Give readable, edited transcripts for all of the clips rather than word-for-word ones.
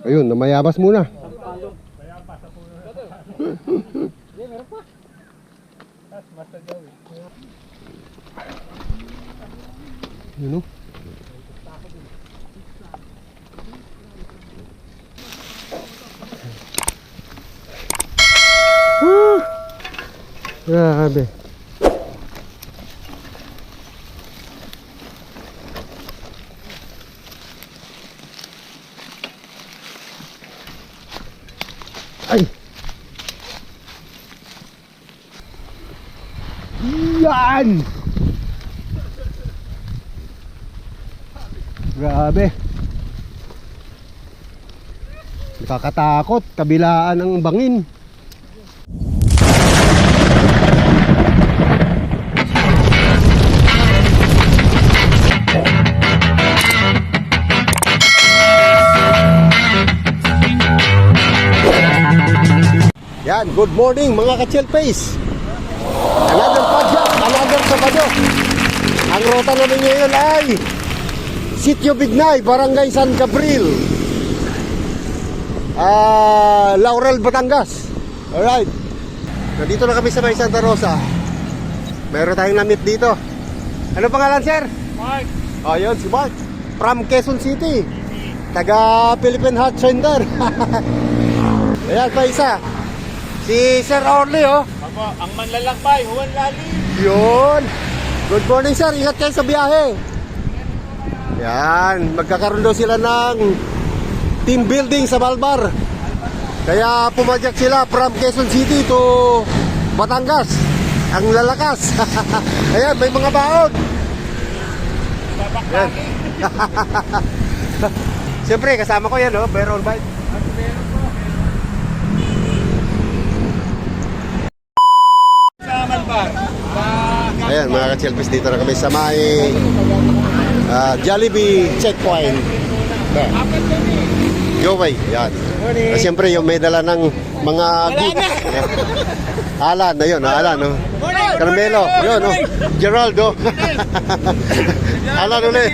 Ayun, namayabas muna. Yun o. Grabe. Ay. Yan. Grabe. Nakakatakot, kabilaan ang bangin. Yan, good morning mga ka-chill face. Another project, another Sabado. Ang rota namin ngayon ay Sitio Bignay, Barangay San Gabriel, Laurel, Batangas. Alright. Nandito na kami sa may Santa Rosa. Meron tayong na-meet dito. Ano pangalan, sir? Mark. Oh, yun, si Mark. From Quezon City. Taga Philippine Heart Center. Ayan pa isa. Si Sir Orly, oh. Ako, ang manlalakbay, Juan Lali. Yun. Good morning, sir. Ingat kayo sa biyahe. Yan. Magkakaroon daw sila ng team building sa Malbar. Kaya pumadyak sila from Quezon City to Batangas. Ang lalakas. Ayan, may mga baon. Yan. Siyempre, kasama ko yan, oh. Bear on bike. Ayan mga ka-chelpis, dito na kami sa may Jollibee checkpoint. Yoway, yan. Siyempre yung may dala ng mga Alan, ayun, Alan, no? Carmelo, yun, no? Geraldo. Alan ulit.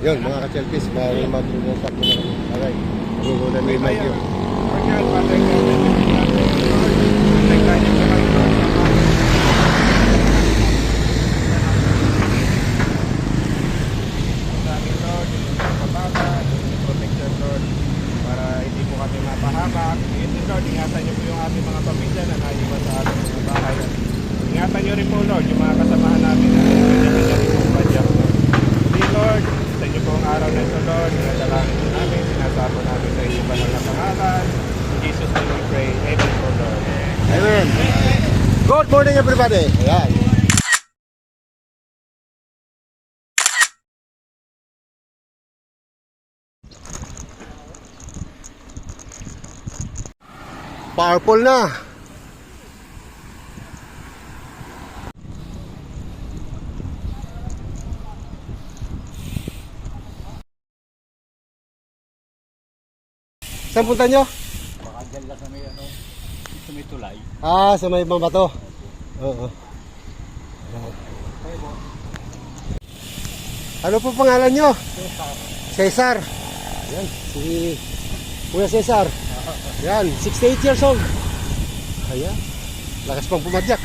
Yun mga ka-chelpis, mag-uusap mo na. Okay, gugulan ni Mike yun. Para hindi po kami mapahamak. Lord, ingatan niyo po yung ating mga pamilya na naiwan sa ating mga bahay. Ingatan niyo rin po, Lord, yung mga kasamahan namin na kanya-kanya rin pong badyak. Lord, sa inyo po ang araw na ito, Lord, dinadalangin po namin, sinasapo namin sa inyo banal na pangalan. In Jesus' name we pray. Amen po, Lord. Amen. Good morning, everybody. Ayan. Powerful na. Saan punta nyo? Baka dyan lang sa may, sa may tulay. Ah, sa may Mambato. Oo. Ano po pangalan nyo? Cesar. Yan, si Kuya Cesar. Yan, 68 years old. Ayan, lakas pang pumadyak.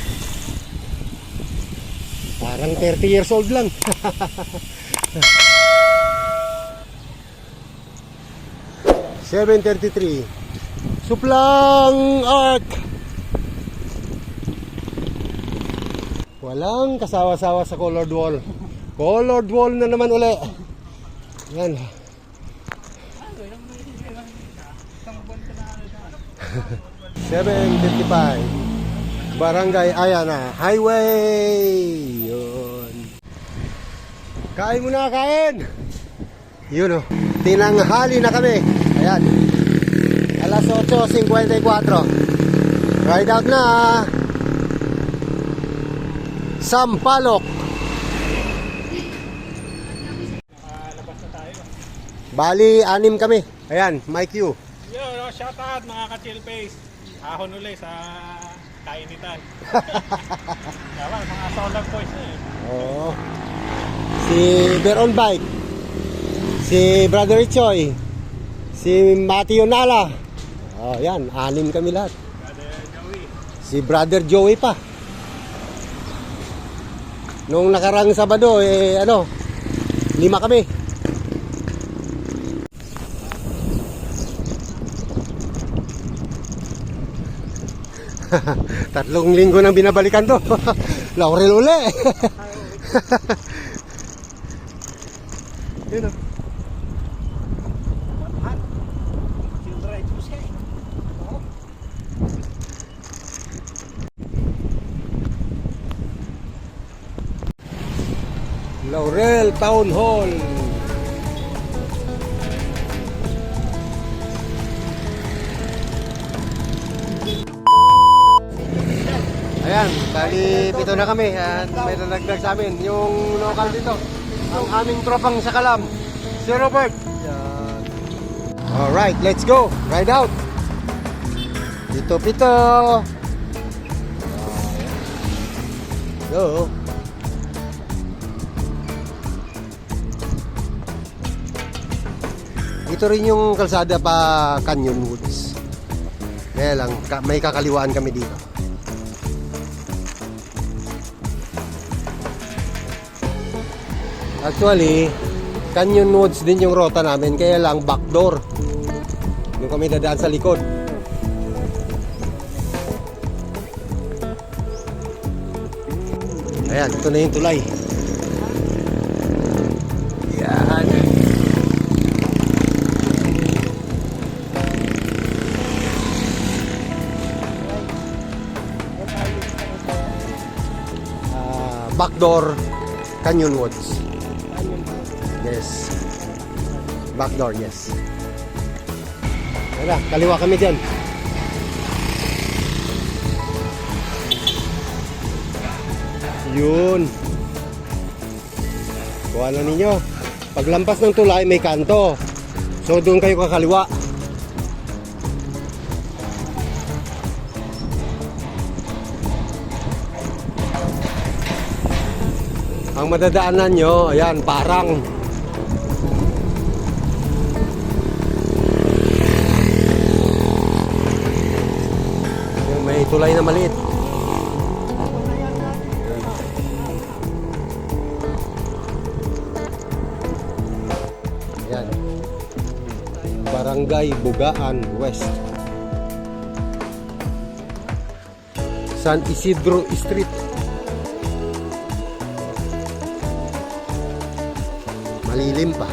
Parang 30 years old lang. $7.33 Suplang Arc. Walang kasawa-sawa sa colored wall. Colored wall na naman uli. Yan. $7.55 Barangay Ayana Highway. Yun. Kain muna, kain. Yun, oh. Tinanghali na kami. Ayan. Alas 8:54. Ride out na. Sampaloc. Bali, 6 kami. Ayan, Mike Q. Yo, shout out mga ka-chill face. Ahon ulit sa kainitan. Yawa, mga solar boys eh. Oo. Si Bear on Bike. si Brother Choy, si Matthew Nala. Oh, yan, 6 kami lahat. Si Brother Joey pa. Nung nakarang Sabado, 5 kami. Tatlong linggo nang binabalikan to. Laurel uli. Yun o. Laurel Town Hall. Ayan, bali pito na kami at may nalagdag sa amin yung local dito, ang aming tropang Sakalam, si Robert. Ayan. Alright, let's go, ride out. Pito. Go. Ito rin yung kalsada pa Canyon Woods. Kaya lang, may kakaliwaan kami dito. Actually, Canyon Woods din yung rota namin. Kaya lang, backdoor. Doon kami dadaan sa likod. Ayan, ito na yung tulay. Yan. Backdoor Canyon Woods. Yes. Backdoor, yes. Tara, kaliwa kami dyan. Yun. Kuha na ninyo. Paglampas ng tulay, may kanto. So, doon kayo kakaliwa. Ang madadaanan nyo, ayan, parang. Yung may tulay na maliit. Ayan. Barangay Bugaan West. San Isidro Street. Malilim pa.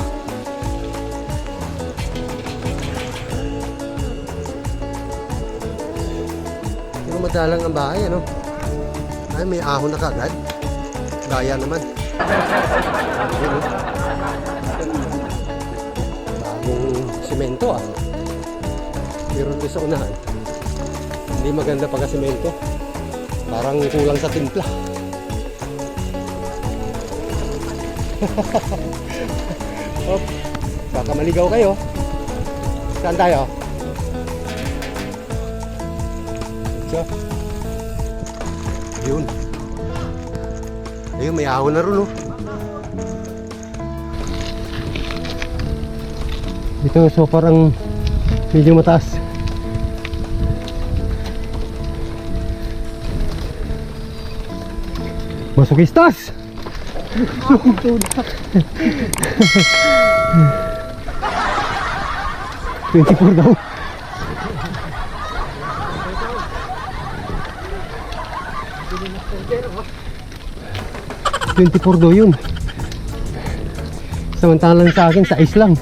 Pero madalang ang bahay, ano? Ay, may ahon na kagad. Gaya naman. Ayan, oh. Bagong simento, ah. Pero doon sa unahan, hindi maganda pagka-simento. Parang kulang sa timpla. Op, baka maligaw kayo. Saan tayo? So, yun. Ayun, may ahon na rin, oh. Ito, so parang medyo mataas. Masukistas! 24 daw. 24 daw yun. Samantalang sa akin, 6 lang.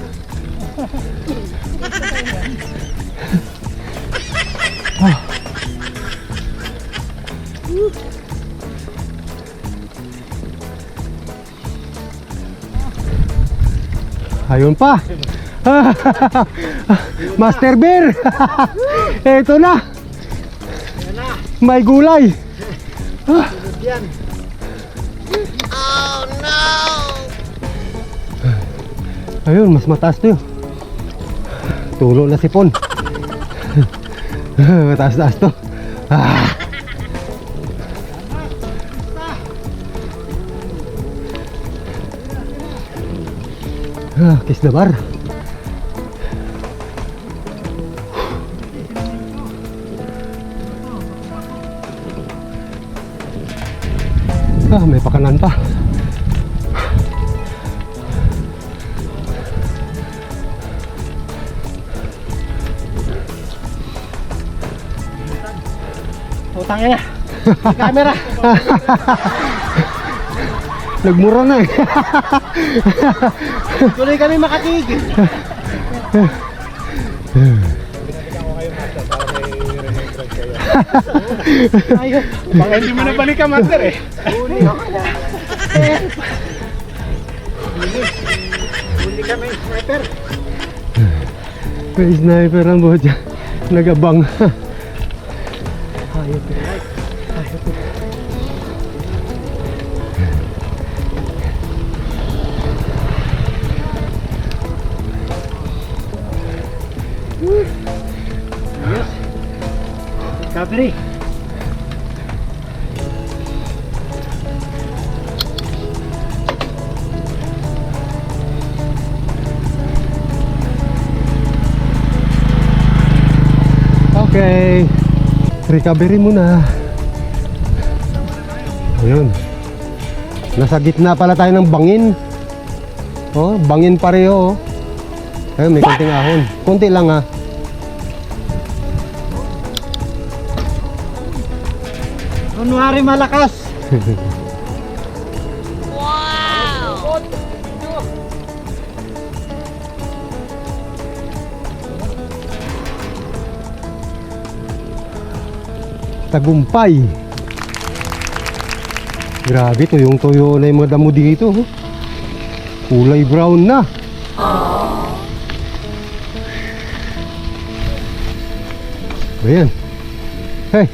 Ayun pa. Master Bear. Ito na. May gulay. Oh no! Ayun, mas mataas to yun. Tulo na sipon. Mataas-taas to. Kiss the bar. May pakanan pa. Utang ina. Camera. Nagmura na eh. Tuloy kami makatigil. Ayun. Baka hindi mo na balik master eh. Huli kami, sniper. May sniper ang botya. Nagabang. Ayun. Recovery. Okay. Recovery muna. Ayun. Nasa gitna pala tayo ng bangin. Oh, bangin pareho. Oh. Ayun, may konting ahon. Konti lang ha. Kunwari malakas. Wow! Tagumpay. Grabe, tuyong-tuyo na yung mga damo dito. Oh. Kulay brown na. Ayan. Hey.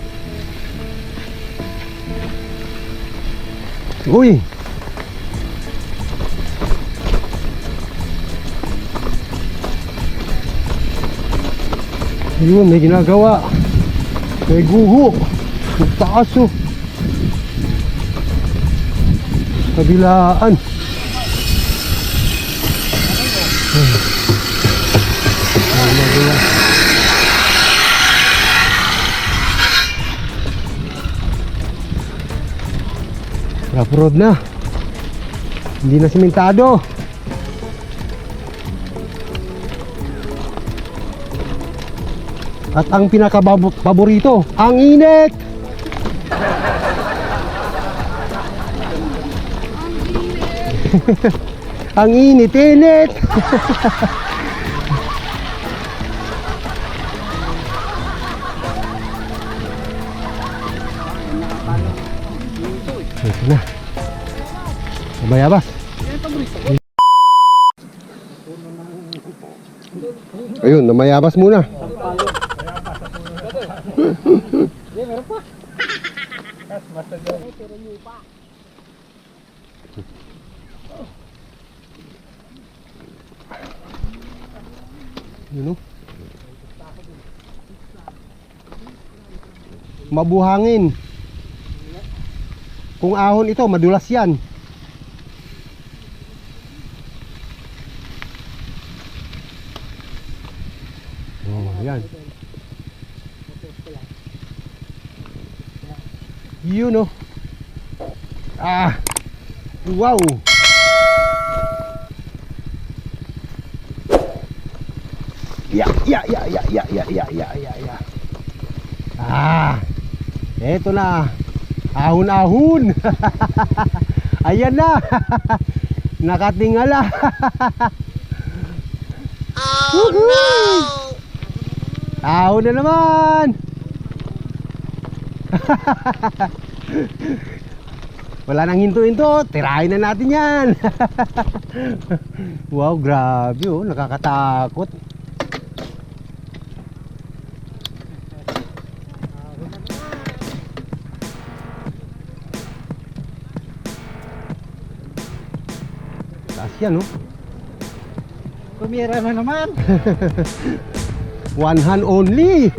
Uy. Yun, may ginagawa. May guho. Taas oh. Kabilaan. Rough road na. Hindi na simentado. At ang pinaka-paborito, ang init. Ang init-init. Ito na. Mabayabas. Ayun, namayabas muna. Yun o. Mabuhangin. Kung ahon ito, madulas yan. Oh, yan. Yun o. Ah. Wow. Ya. Ah. Eto na. Ahon-ahon. Ayan na. Nakatingala. Oh no! Ahon na naman. Wala nang hinto-hinto. Tirahin na natin yan. Wow, grabe oh. Nakakatakot. Taas yan oh. Kumira na naman. One hand only.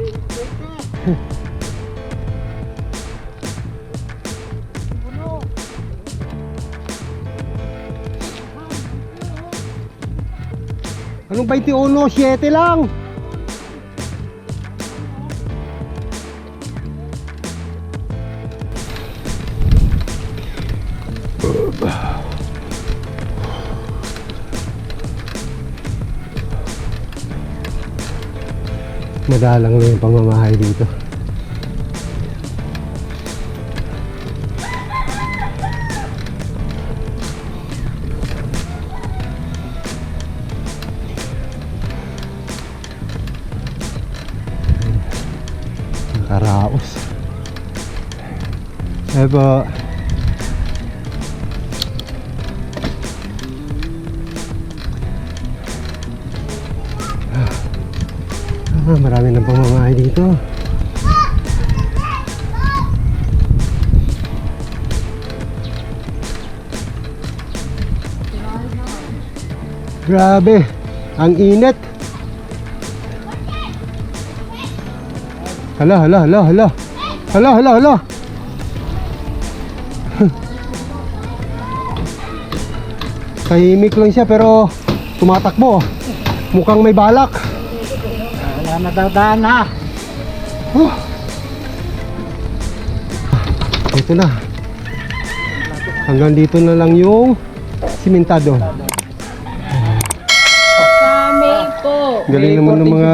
Anong 21? 7 lang. Madalang lang yung pamamahay dito. Nakaraos. Eba. Marami ng pamamahay dito. Grabe, ang init. Hala. Tahimik lang siya pero tumatakbo. Mukhang may balak. Wala na daw daan na. Ito na. Hanggang dito na lang yung simentado. Kami po. Galing naman ng mga...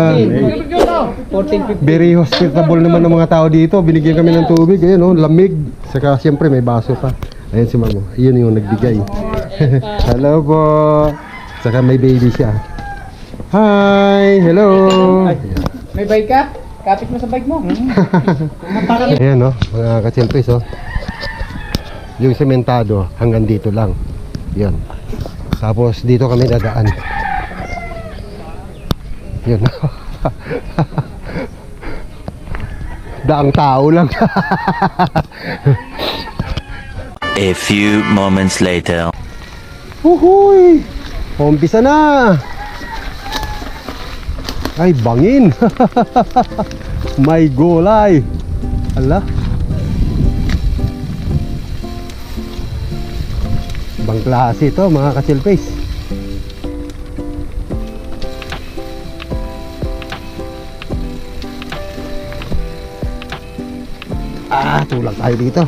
14.50. Very hospitable naman ng mga tao dito. Binigyan kami ng tubig. Ayan, oh, lamig. Saka siyempre may baso pa. Ayan si Mamo. Iyon yung nagbigay. Hello po. Saka may baby siya. Hi! Hello! May bike ka? Kapit mo sa bike mo. Ayan, oh, mga ka-chilpis, oh. Yung sementado hanggang dito lang. Yan. Tapos dito kami dadaan. Yun. Daang tao lang. A few moments later. Uhuy! Umpisa na! Ay, bangin! May gulay! Ala! Ibang klase ito, mga ka-chilpis. Tulak tayo dito.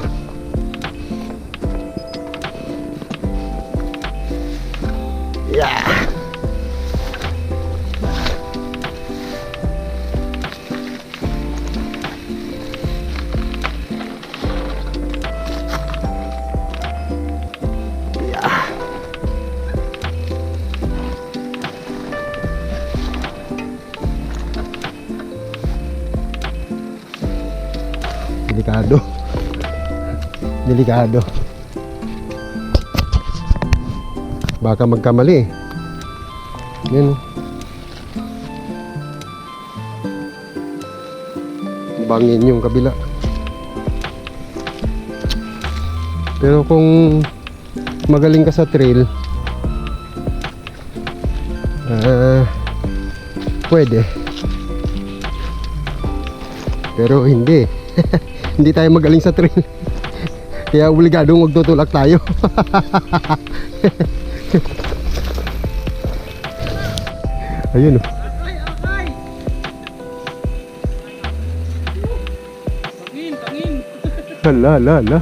Yeah. Delikado. Baka magkamali. Yan. Bangin yung kabila. Pero kung magaling ka sa trail, pwede. Pero hindi. Hindi tayo magaling sa trail. Kaya obligadong magtutulak tayo. Ayun, oh. Hala.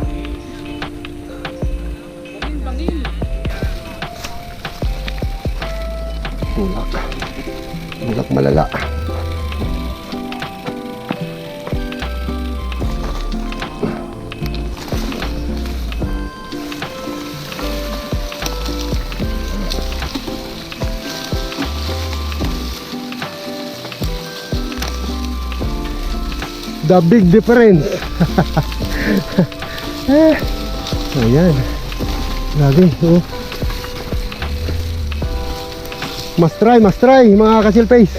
Tulak malala. The big difference. Ayan. Grabe, oh. Must try mga ka-chilpis.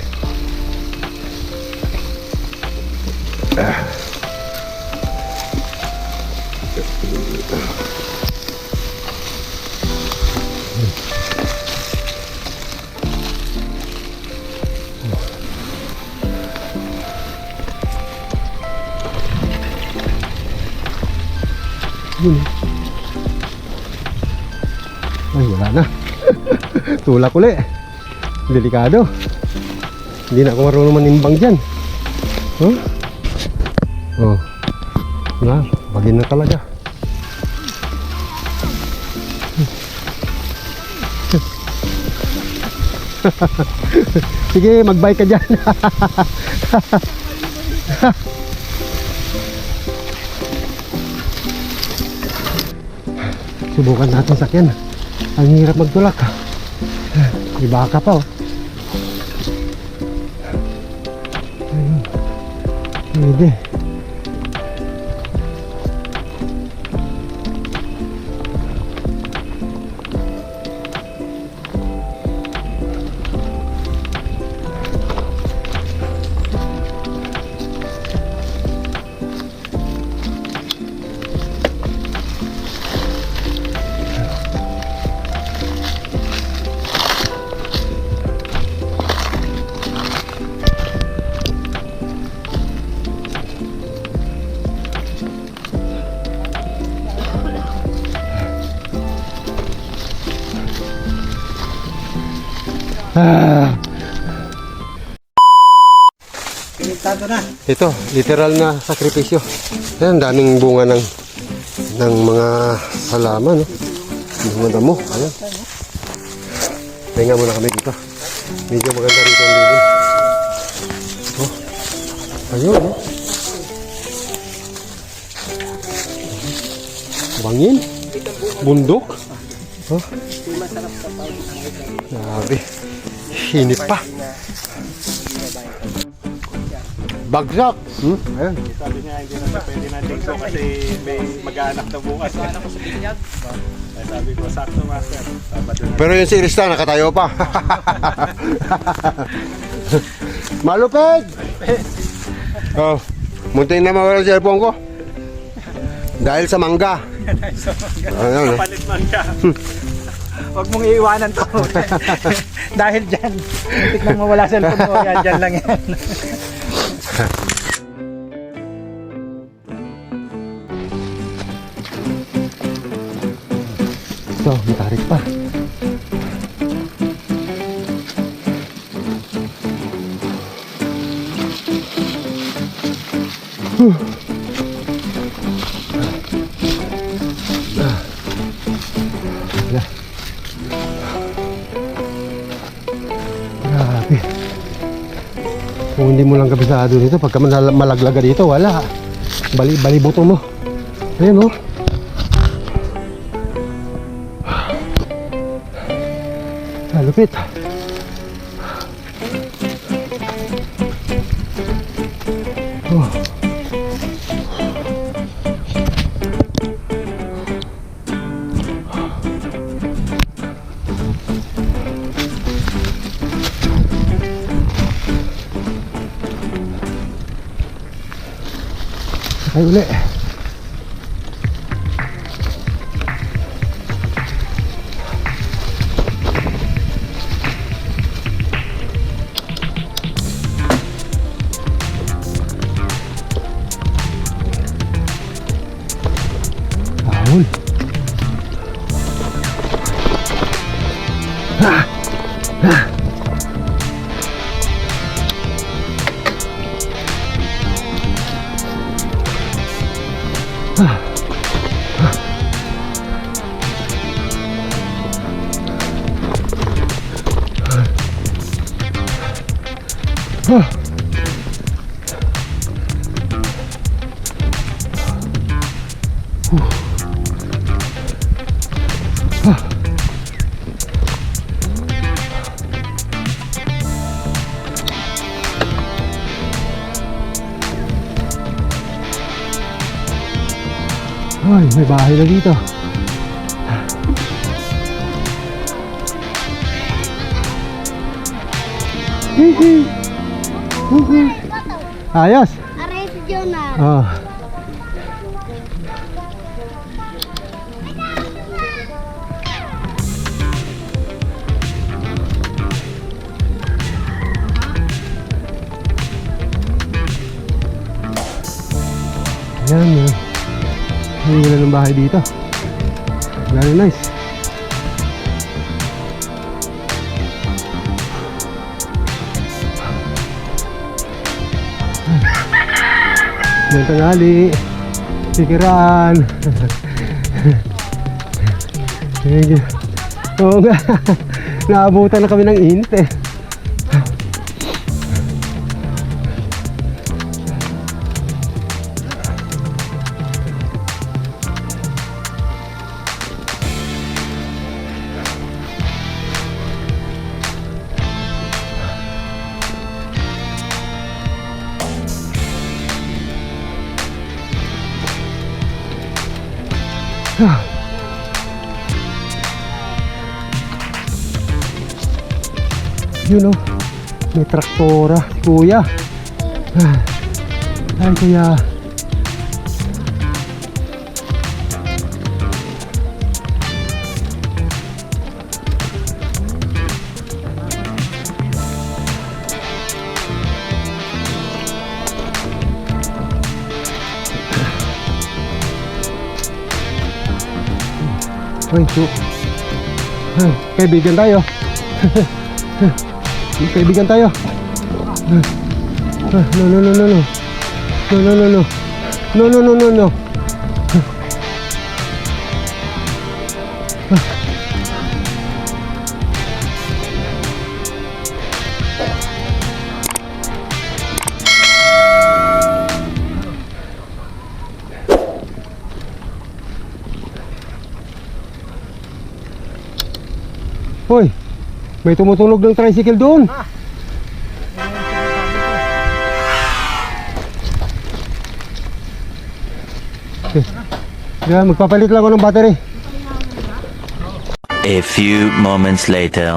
Ay, wala na. Tulak uli. Delikado. Hindi na ako marunong manimbang dyan. Huh? Oh. Na, bagin na talaga. Sige, mag-bike ka dyan. Subukan natin sakyan. Ang hirap magtulak. Iba ka pa oh. Ayun. Pwede. Ito, literal na sakripisyo. Ayan, daming bunga ng mga halaman, no? Bunga damo, ayan. Pahinga muna kami dito. Medyo maganda rito ang lilim. Oh, ayun, no? Bangin, bundok. Oh, grabe. Hinip pa. Bagsak. Ayan. Sabi niya, hindi na pwede na dito kasi may mag-aanak na bukas. Mag-aanak ko sa binyag. Ay, sabi ko, sakto master. Pero yung si Rista nakatayo pa. Malupit! Oh, muntin na mawala ang cellphone ko. Dahil sa mangga. Ayan, Palit man ka. Huwag mong iiwanan to. Dahil dyan, muntik nang mawala cellphone mo. Yan, dyan lang yan. So, matarik pa. Grabe. Kung hindi mo lang kabisado dito, pagka malaglaga dito, wala. Bali-buto mo. Ayan, oh. Lupit. Oh. Sakay uli. Ahol. Ay, may bahay na dito. Ayos. Aray si Jonah. Oh. Ayan, ang wala ng bahay dito. Very nice. Ngayong tanghali. Sikiran. Oo nga. Naabutan na kami ng init eh. Yun o, may traktora si kuya. Ay kuya. Ay, kaibigan tayo. Kaibigan tayo. No. No. Hoy, may tumutunog ng tricycle doon. Okay. Diyan, magpapalit lang ako ng battery. A few moments later.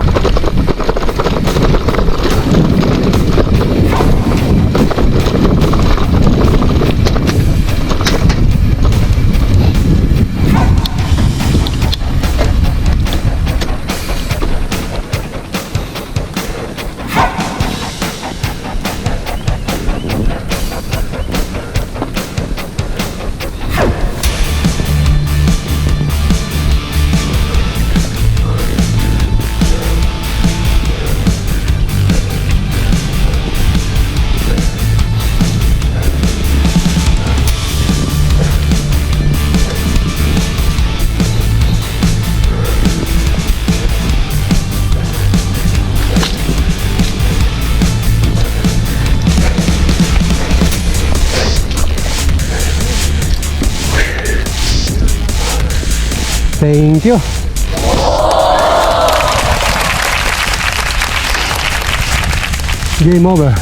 Thank you. Game over.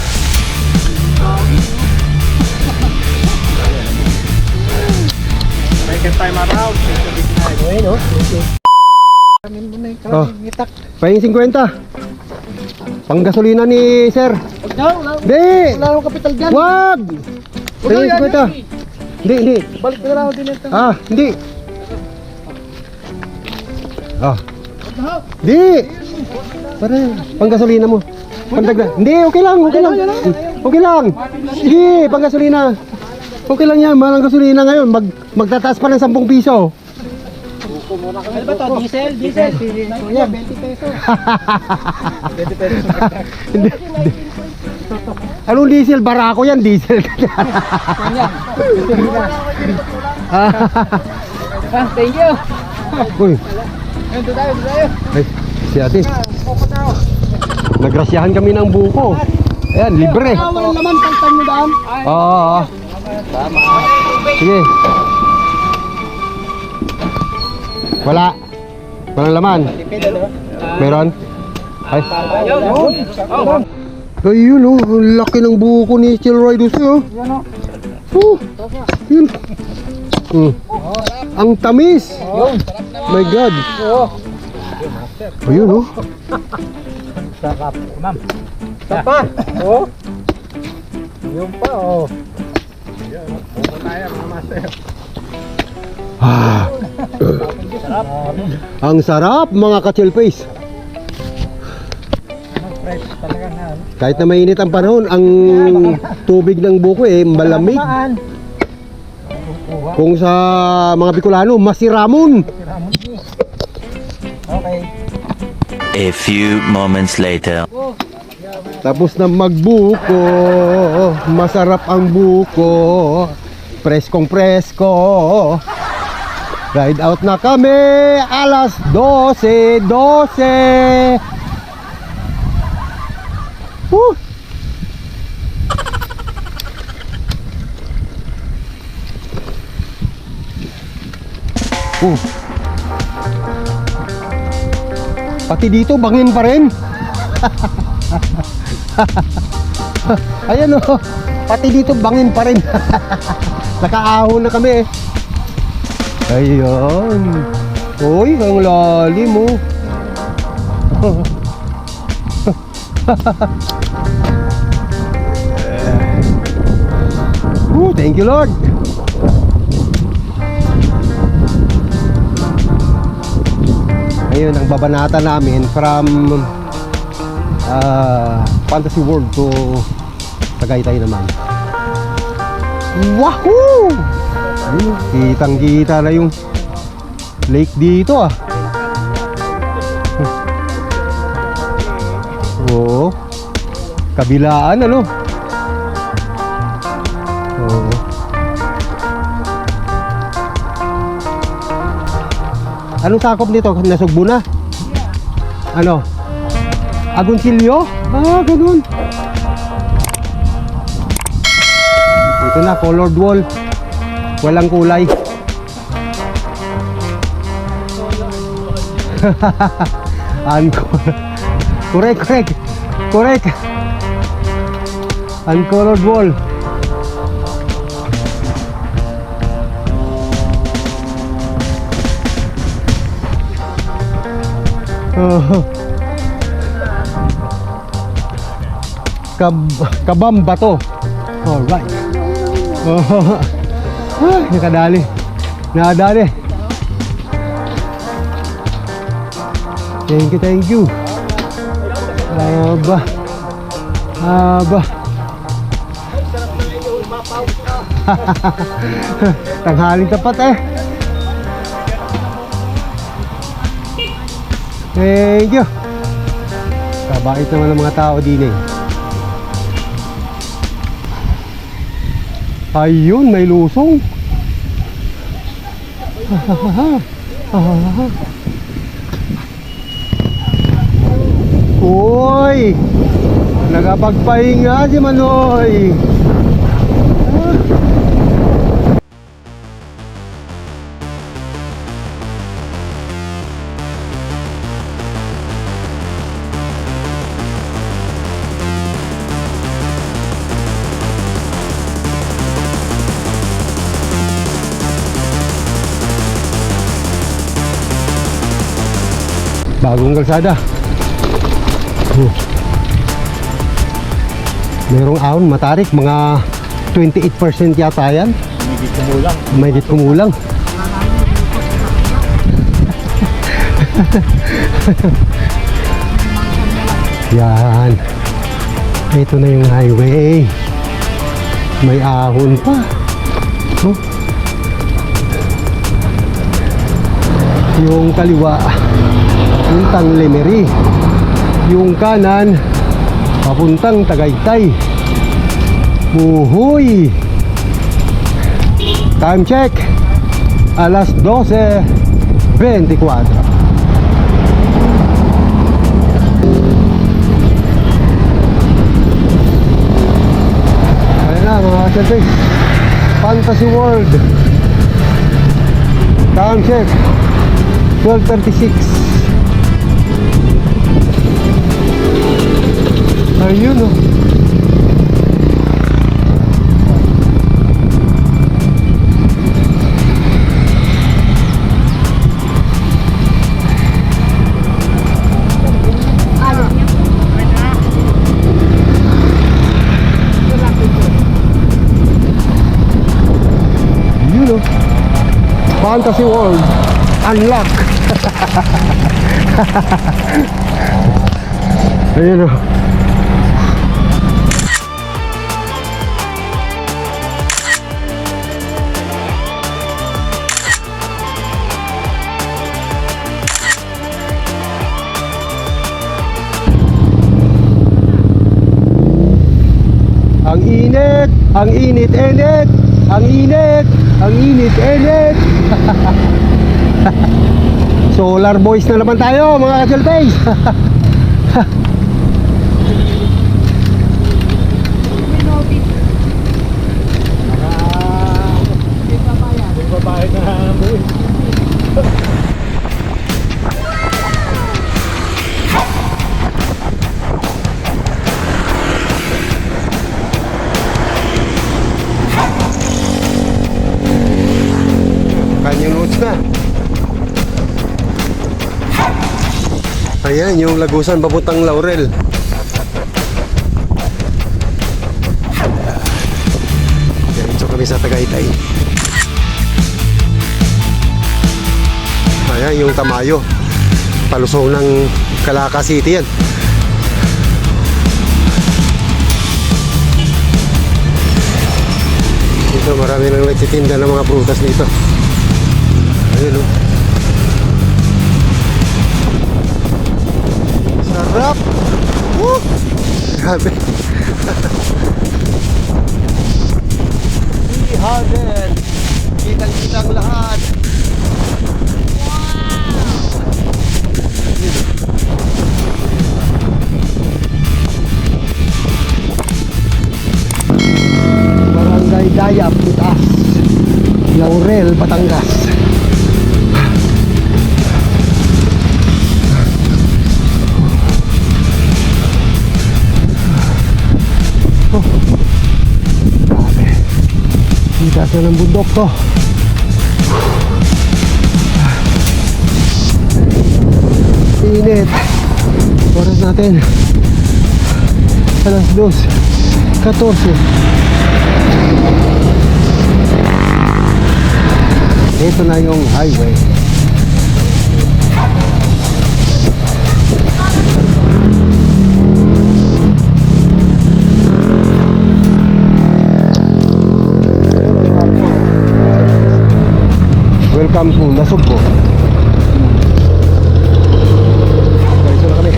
Second time around. Oh, pahing 50. Panggasolina ni sir. Di! Wala akong kapital dyan. Wag! Pahing 50. Hindi. Balik na lang ako din ito. Ah, hindi. Ah. Di! Para panggasolina mo. Pandagdag. Hindi, okay lang. Okay lang. Sige, panggasolina. Okay lang yan, mahal ang gasolina ngayon. Magtataas pa ng 10 piso. Ano ba to? Diesel? Kuya, 20 pesos. 20 pesos. Anong diesel? Barako yan, diesel. Thank you. Uy, Ito tayo. ay, si ate. Nagrasyahan kami ng buko. Ayan, libre. Walang naman, pagtan nyo daan. Oo. Sige. Walang laman. Meron? Ay. Ayun oh, ang laki ng buko ni Chilroy Duse oh. Oh. Yun. Ang tamis. My God. Ayun oh. Sarap, ma'am. Sapa. Oh. Yung pa, oh. Ah. Ang sarap mga ka-chillface. Fresh talaga na. Kahit na mainit ang panahon, ang tubig ng buko eh malamig. Kung sa mga Bicolano, masiramon. Okay. A few moments later. Tapos na magbuko, masarap ang buko. preskong presko. Ride out na kami, alas 12:12. Woo! Pati dito bangin pa rin. Ayan o, pati dito bangin pa rin. Nakaahon na kami eh. Ayan. Uy, ang lalim mo. Thank you Lord. Ngayon ang babanata namin from Fantasy World to Tagaytay naman. Wahoo! Ayun, kitang kita na yung lake dito ah. Oo. Kabilaan ano. Oo. Anong sakop nito? Nasugbo na? Ano? Agoncillo? Ah, ganun. Ito na, colored wall. Walang kulay. Correct. Uncolored wall. Kabamba to. Alright. Nakadali. Thank you. Aba. Tanghaling tapat eh. Thank you. Kabait naman ng mga tao din eh. Ayun, may lusong. Uy, nakapagpahinga si Manoy. Bagong kalsada. Merong ahon matarik, mga 28% yata yan. Mahigit kumulang. Yan. Ito na yung highway. May ahon pa. Oh. Yung kaliwa papuntang Lemery, yung kanan papuntang Tagaytay. Buhoy! Time check, alas 12:24. Ayan na mga selfies, Fantasy World. Time check 12:36. Ayun o. Ayun o. Fantasy World Unlock. Ayun o. Ang init, Ang init! Ang init! Solar boys na naman tayo mga ka-chilpace. Babae na buhay. Kanyang notes na. Ayan, yung lagusan papuntang Laurel. Diretso kami sa Tagaytay. Ayan, yung Tamayo. Palusong ng Calaca City yan. Dito marami nang nagtitinda ng mga prutas dito. Ayun o. Sarap! Woo! Grabe! 300! Kitang-kita ang lahat! Barangay Dayap, Pitas, Laurel, Batangas. Oh, grabe. Pitas na ng bundok to. Init. Oras natin alas 2:14. Ito na yung highway. Welcome to Nasugbo. Diretso na kami.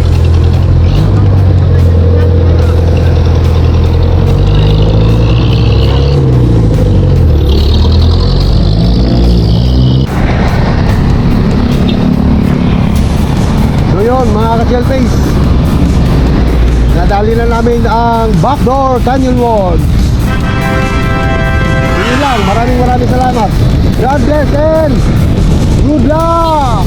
So yun mga ka-chilpace, nadali na namin ang Backdoor Canyon Woods. Yun lang, maraming salamat. God bless and good luck!